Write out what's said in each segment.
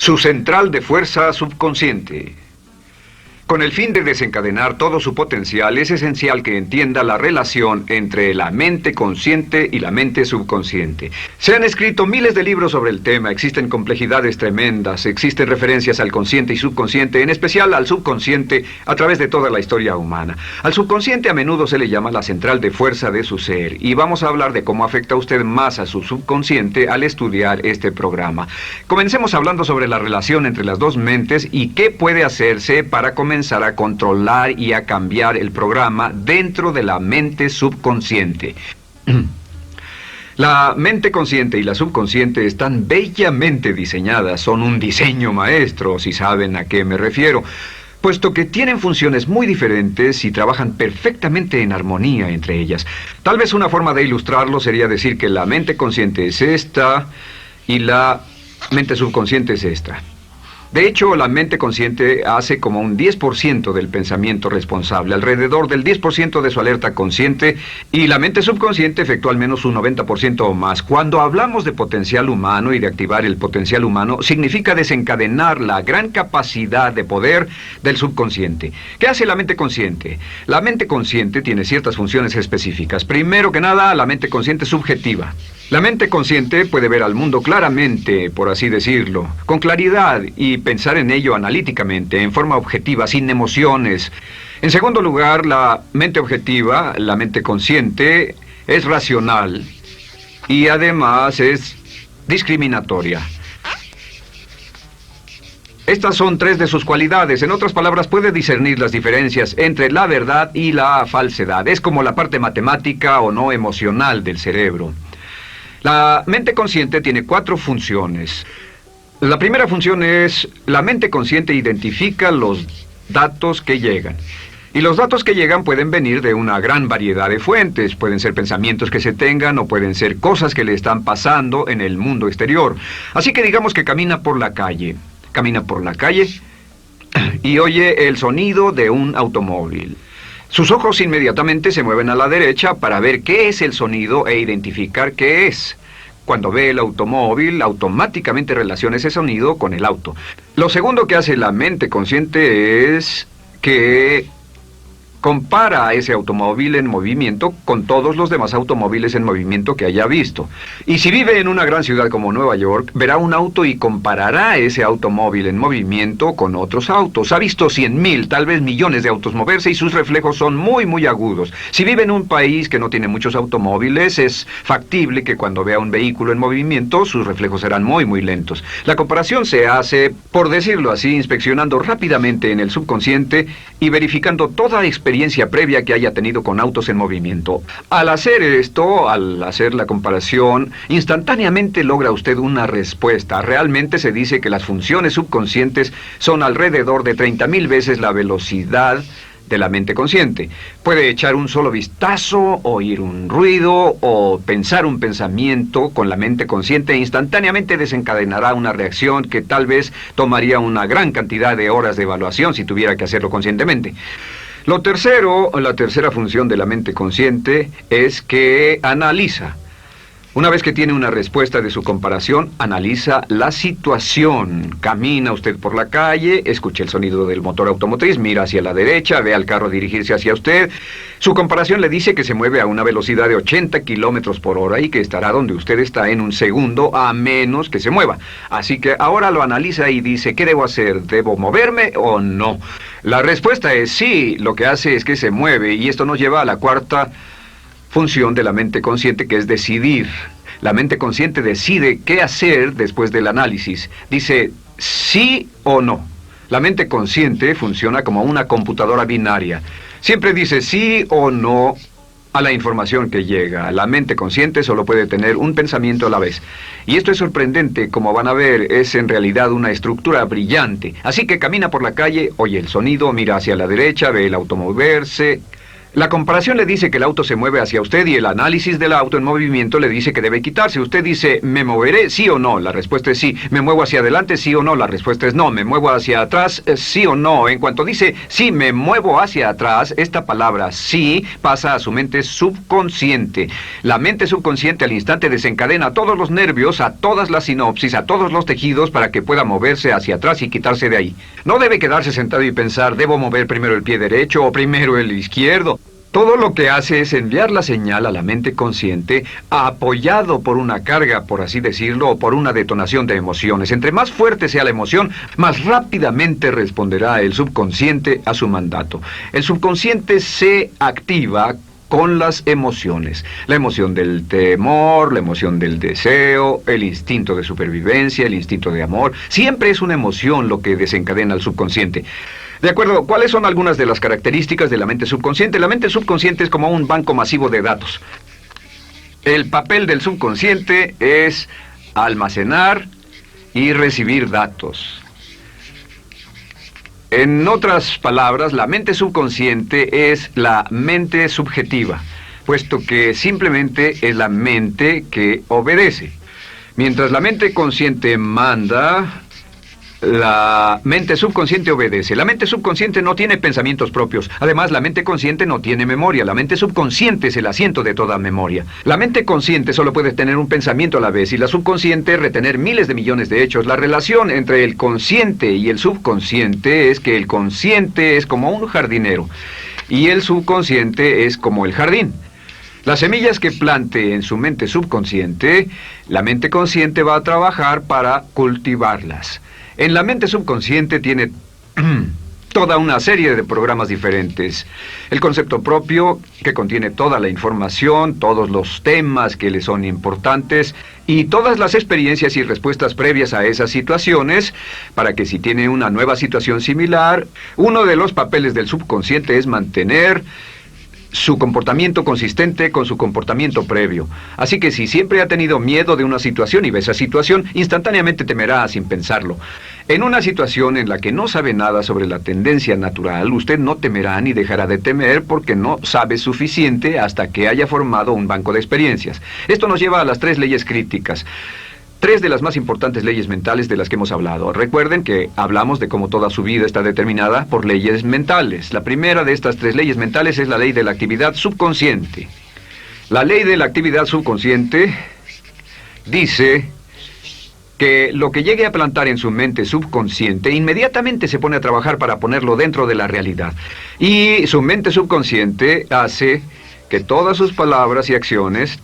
Su central de fuerza subconsciente. Con el fin de desencadenar todo su potencial, es esencial que entienda la relación entre la mente consciente y la mente subconsciente. Se han escrito miles de libros sobre el tema, existen complejidades tremendas, existen referencias al consciente y subconsciente, en especial al subconsciente, a través de toda la historia humana. Al subconsciente a menudo se le llama la central de fuerza de su ser, y vamos a hablar de cómo afecta usted más a su subconsciente al estudiar este programa. Comencemos hablando sobre la relación entre las dos mentes y qué puede hacerse para comenzar a controlar y a cambiar el programa dentro de la mente subconsciente. La mente consciente y la subconsciente están bellamente diseñadas, son un diseño maestro, si saben a qué me refiero, puesto que tienen funciones muy diferentes y trabajan perfectamente en armonía entre ellas. Tal vez una forma de ilustrarlo sería decir que la mente consciente es esta y la mente subconsciente es esta. De hecho, la mente consciente hace como un 10% del pensamiento responsable, alrededor del 10% de su alerta consciente, y la mente subconsciente efectúa al menos un 90% o más. Cuando hablamos de potencial humano y de activar el potencial humano, significa desencadenar la gran capacidad de poder del subconsciente. ¿Qué hace la mente consciente? La mente consciente tiene ciertas funciones específicas. Primero que nada, la mente consciente subjetiva. La mente consciente puede ver al mundo claramente, por así decirlo, con claridad y pensar en ello analíticamente, en forma objetiva, sin emociones. En segundo lugar, la mente objetiva, la mente consciente, es racional y además es discriminatoria. Estas son tres de sus cualidades. En otras palabras, puede discernir las diferencias entre la verdad y la falsedad. Es como la parte matemática o no emocional del cerebro. La mente consciente tiene 4 funciones. La primera función es, la mente consciente identifica los datos que llegan. Y los datos que llegan pueden venir de una gran variedad de fuentes. Pueden ser pensamientos que se tengan o pueden ser cosas que le están pasando en el mundo exterior. Así que digamos que camina por la calle. Camina por la calle y oye el sonido de un automóvil. Sus ojos inmediatamente se mueven a la derecha para ver qué es el sonido e identificar qué es. Cuando ve el automóvil, automáticamente relaciona ese sonido con el auto. Lo segundo que hace la mente consciente es que compara a ese automóvil en movimiento con todos los demás automóviles en movimiento que haya visto. Y si vive en una gran ciudad como Nueva York, verá un auto y comparará ese automóvil en movimiento con otros autos. Ha visto 100,000, tal vez millones de autos moverse y sus reflejos son muy agudos. Si vive en un país que no tiene muchos automóviles, es factible que cuando vea un vehículo en movimiento, sus reflejos serán muy lentos. La comparación se hace, por decirlo así, inspeccionando rápidamente en el subconsciente y verificando toda experiencia previa que haya tenido con autos en movimiento. Al hacer esto, al hacer la comparación, instantáneamente logra usted una respuesta. Realmente se dice que las funciones subconscientes son alrededor de 30,000 veces la velocidad de la mente consciente. Puede echar un solo vistazo, oír un ruido o pensar un pensamiento con la mente consciente e instantáneamente desencadenará una reacción que tal vez tomaría una gran cantidad de horas de evaluación si tuviera que hacerlo conscientemente. La tercera función de la mente consciente es que analiza. Una vez que tiene una respuesta de su comparación, analiza la situación. Camina usted por la calle, escucha el sonido del motor automotriz, mira hacia la derecha, ve al carro dirigirse hacia usted. Su comparación le dice que se mueve a una velocidad de 80 kilómetros por hora y que estará donde usted está en un segundo, a menos que se mueva. Así que ahora lo analiza y dice, ¿qué debo hacer? ¿Debo moverme o no? La respuesta es sí. Lo que hace es que se mueve, y esto nos lleva a la cuarta función de la mente consciente, que es decidir. La mente consciente decide qué hacer después del análisis. Dice sí o no. La mente consciente funciona como una computadora binaria. Siempre dice sí o no a la información que llega. La mente consciente solo puede tener un pensamiento a la vez. Y esto es sorprendente, como van a ver, es en realidad una estructura brillante. Así que camina por la calle, oye el sonido, mira hacia la derecha, ve el auto moverse, La comparación le dice que el auto se mueve hacia usted y el análisis del auto en movimiento le dice que debe quitarse. Usted dice, ¿me moveré? ¿Sí o no? La respuesta es sí. ¿Me muevo hacia adelante? ¿Sí o no? La respuesta es no. ¿Me muevo hacia atrás? ¿Sí o no? En cuanto dice, sí, me muevo hacia atrás, esta palabra sí pasa a su mente subconsciente. La mente subconsciente al instante desencadena a todos los nervios, a todas las sinapsis, a todos los tejidos para que pueda moverse hacia atrás y quitarse de ahí. No debe quedarse sentado y pensar, ¿debo mover primero el pie derecho o primero el izquierdo? Todo lo que hace es enviar la señal a la mente consciente, apoyado por una carga, por así decirlo, o por una detonación de emociones. Entre más fuerte sea la emoción, más rápidamente responderá el subconsciente a su mandato. El subconsciente se activa con las emociones. La emoción del temor, la emoción del deseo, el instinto de supervivencia, el instinto de amor. Siempre es una emoción lo que desencadena al subconsciente. De acuerdo, ¿cuáles son algunas de las características de la mente subconsciente? La mente subconsciente es como un banco masivo de datos. El papel del subconsciente es almacenar y recibir datos. En otras palabras, la mente subconsciente es la mente subjetiva, puesto que simplemente es la mente que obedece. Mientras la mente consciente manda, la mente subconsciente obedece. La mente subconsciente no tiene pensamientos propios. Además, la mente consciente no tiene memoria. La mente subconsciente es el asiento de toda memoria. La mente consciente solo puede tener un pensamiento a la vez y la subconsciente retener miles de millones de hechos. La relación entre el consciente y el subconsciente es que el consciente es como un jardinero y el subconsciente es como el jardín. Las semillas que plante en su mente subconsciente, la mente consciente va a trabajar para cultivarlas. En la mente subconsciente tiene toda una serie de programas diferentes. El concepto propio, que contiene toda la información, todos los temas que le son importantes y todas las experiencias y respuestas previas a esas situaciones, para que si tiene una nueva situación similar, uno de los papeles del subconsciente es mantener su comportamiento consistente con su comportamiento previo. Así que si siempre ha tenido miedo de una situación y ve esa situación, instantáneamente temerá sin pensarlo. En una situación en la que no sabe nada sobre la tendencia natural, usted no temerá ni dejará de temer porque no sabe suficiente hasta que haya formado un banco de experiencias. Esto nos lleva a las 3 leyes críticas. 3 de las más importantes leyes mentales de las que hemos hablado. Recuerden que hablamos de cómo toda su vida está determinada por leyes mentales. La primera de estas 3 leyes mentales es la ley de la actividad subconsciente. La ley de la actividad subconsciente dice que lo que llegue a plantar en su mente subconsciente inmediatamente se pone a trabajar para ponerlo dentro de la realidad. Y su mente subconsciente hace que todas sus palabras y acciones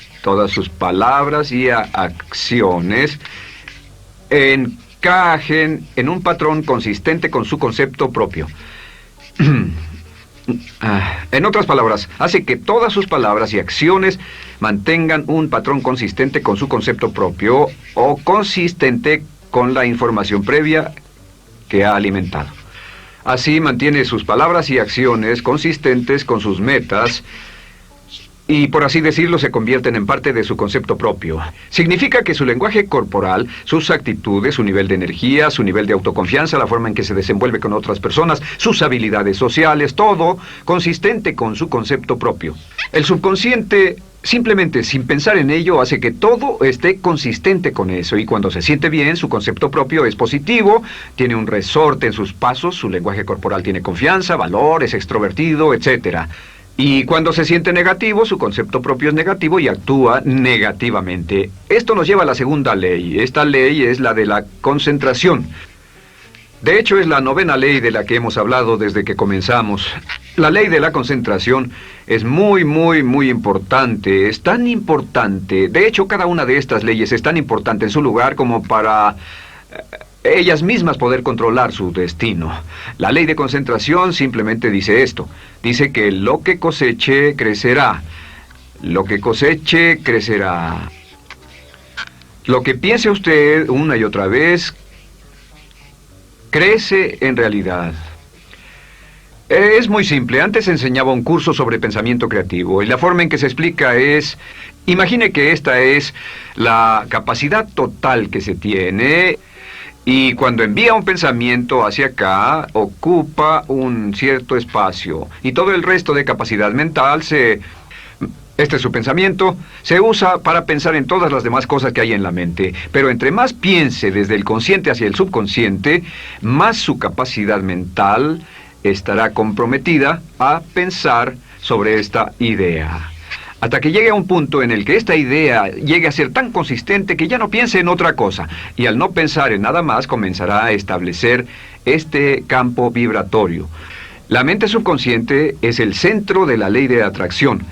encajen en un patrón consistente con su concepto propio. En otras palabras, hace que todas sus palabras y acciones mantengan un patrón consistente con su concepto propio o consistente con la información previa que ha alimentado. Así mantiene sus palabras y acciones consistentes con sus metas y, por así decirlo, se convierten en parte de su concepto propio. Significa que su lenguaje corporal, sus actitudes, su nivel de energía, su nivel de autoconfianza, la forma en que se desenvuelve con otras personas, sus habilidades sociales, todo consistente con su concepto propio. El subconsciente, simplemente sin pensar en ello, hace que todo esté consistente con eso, y cuando se siente bien, su concepto propio es positivo, tiene un resorte en sus pasos, su lenguaje corporal tiene confianza, valor, es extrovertido, etc. Y cuando se siente negativo, su concepto propio es negativo y actúa negativamente. Esto nos lleva a la segunda ley. Esta ley es la de la concentración. De hecho, es la 9ª ley de la que hemos hablado desde que comenzamos. La ley de la concentración es muy importante. Es tan importante. De hecho, cada una de estas leyes es tan importante en su lugar como para ellas mismas poder controlar su destino. La ley de concentración simplemente dice esto. Dice que lo que coseche, crecerá. Lo que coseche, crecerá. Lo que piense usted una y otra vez, crece en realidad. Es muy simple. Antes enseñaba un curso sobre pensamiento creativo y la forma en que se explica es: imagine que esta es la capacidad total que se tiene Y cuando envía un pensamiento hacia acá, ocupa un cierto espacio. Y todo el resto de capacidad mental este es su pensamiento, se usa para pensar en todas las demás cosas que hay en la mente. Pero entre más piense desde el consciente hacia el subconsciente, más su capacidad mental estará comprometida a pensar sobre esta idea. Hasta que llegue a un punto en el que esta idea llegue a ser tan consistente que ya no piense en otra cosa. Y al no pensar en nada más, comenzará a establecer este campo vibratorio. La mente subconsciente es el centro de la ley de atracción,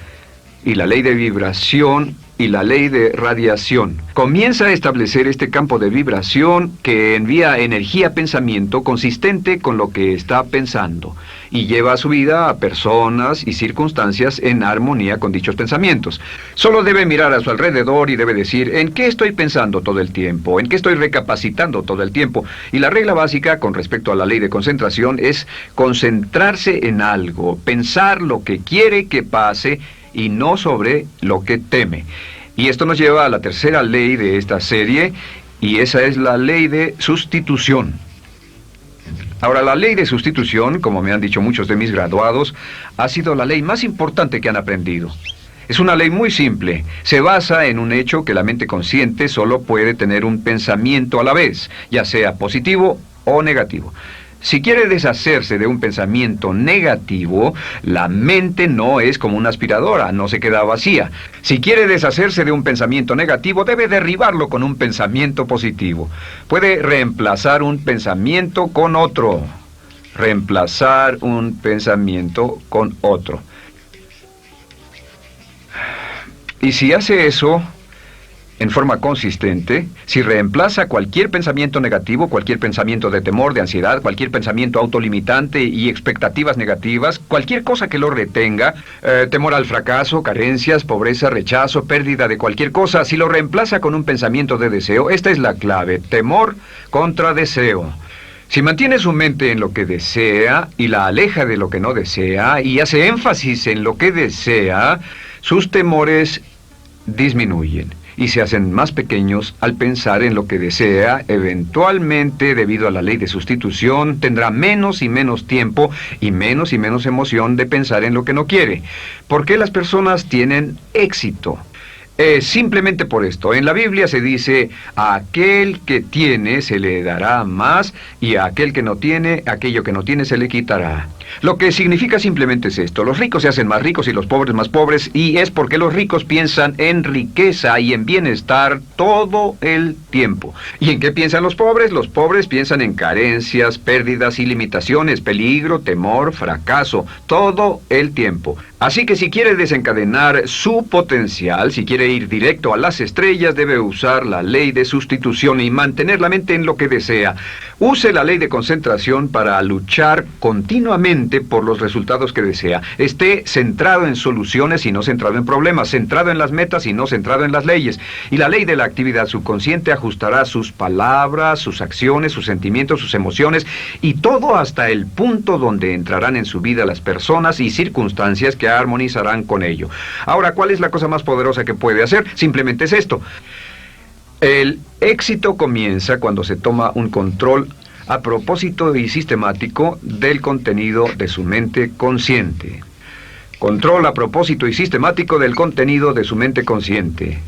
y la ley de vibración y la ley de radiación. Comienza a establecer este campo de vibración que envía energía-pensamiento consistente con lo que está pensando y lleva a su vida a personas y circunstancias en armonía con dichos pensamientos. Solo debe mirar a su alrededor y debe decir, ¿en qué estoy pensando todo el tiempo? ¿En qué estoy recapacitando todo el tiempo? Y la regla básica con respecto a la ley de concentración es concentrarse en algo, pensar lo que quiere que pase y no sobre lo que teme. Y esto nos lleva a la tercera ley de esta serie, y esa es la ley de sustitución. Ahora, la ley de sustitución, como me han dicho muchos de mis graduados, ha sido la ley más importante que han aprendido. Es una ley muy simple. Se basa en un hecho que la mente consciente solo puede tener un pensamiento a la vez, ya sea positivo o negativo. Si quiere deshacerse de un pensamiento negativo, la mente no es como una aspiradora, no se queda vacía. Si quiere deshacerse de un pensamiento negativo, debe derribarlo con un pensamiento positivo. Puede reemplazar un pensamiento con otro. Reemplazar un pensamiento con otro. Y si hace eso en forma consistente, si reemplaza cualquier pensamiento negativo, cualquier pensamiento de temor, de ansiedad, cualquier pensamiento autolimitante y expectativas negativas, cualquier cosa que lo retenga, temor al fracaso, carencias, pobreza, rechazo, pérdida de cualquier cosa, si lo reemplaza con un pensamiento de deseo, esta es la clave: temor contra deseo. Si mantiene su mente en lo que desea y la aleja de lo que no desea y hace énfasis en lo que desea, sus temores disminuyen y se hacen más pequeños al pensar en lo que desea. Eventualmente, debido a la ley de sustitución, tendrá menos y menos tiempo y menos emoción de pensar en lo que no quiere. ¿Por qué las personas tienen éxito? Simplemente por esto. En la Biblia se dice, a aquel que tiene se le dará más, y a aquel que no tiene, aquello que no tiene se le quitará. Lo que significa simplemente es esto: los ricos se hacen más ricos y los pobres más pobres, y es porque los ricos piensan en riqueza y en bienestar todo el tiempo. ¿Y en qué piensan los pobres? Los pobres piensan en carencias, pérdidas y limitaciones, peligro, temor, fracaso, todo el tiempo. Así que si quiere desencadenar su potencial, si quiere ir directo a las estrellas, debe usar la ley de sustitución y mantener la mente en lo que desea. Use la ley de concentración para luchar continuamente por los resultados que desea. Esté centrado en soluciones y no centrado en problemas, centrado en las metas y no centrado en las leyes. Y la ley de la actividad subconsciente ajustará sus palabras, sus acciones, sus sentimientos, sus emociones y todo hasta el punto donde entrarán en su vida las personas y circunstancias que armonizarán con ello. Ahora, ¿cuál es la cosa más poderosa que puede hacer? Simplemente es esto. El éxito comienza cuando se toma un control a propósito y sistemático del contenido de su mente consciente. Control a propósito y sistemático del contenido de su mente consciente.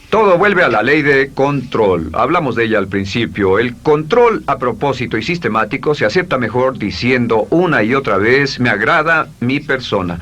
Todo vuelve a la ley de control. Hablamos de ella al principio. El control a propósito y sistemático se acepta mejor diciendo una y otra vez: me agrada mi persona.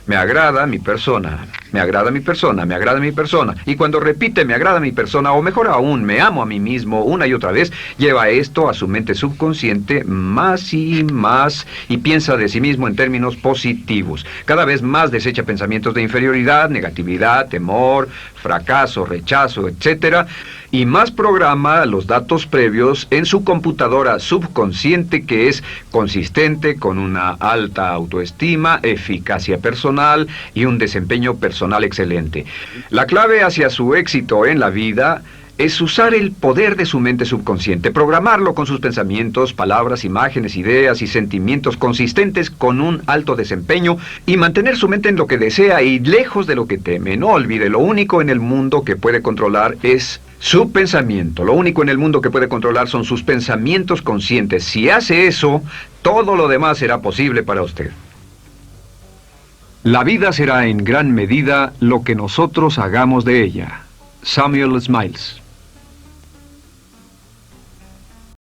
Me agrada mi persona, me agrada mi persona, me agrada mi persona. Y cuando repite me agrada mi persona, o mejor aún, me amo a mí mismo una y otra vez, lleva esto a su mente subconsciente más y más y piensa de sí mismo en términos positivos. Cada vez más desecha pensamientos de inferioridad, negatividad, temor, fracaso, rechazo, etc. Y más programa los datos previos en su computadora subconsciente, que es consistente con una alta autoestima, eficacia personal y un desempeño personal excelente. La clave hacia su éxito en la vida es usar el poder de su mente subconsciente, programarlo con sus pensamientos, palabras, imágenes, ideas y sentimientos consistentes con un alto desempeño y mantener su mente en lo que desea y lejos de lo que teme. No olvide, lo único en el mundo que puede controlar es su pensamiento. Lo único en el mundo que puede controlar son sus pensamientos conscientes. Si hace eso, todo lo demás será posible para usted. La vida será en gran medida lo que nosotros hagamos de ella. Samuel Smiles.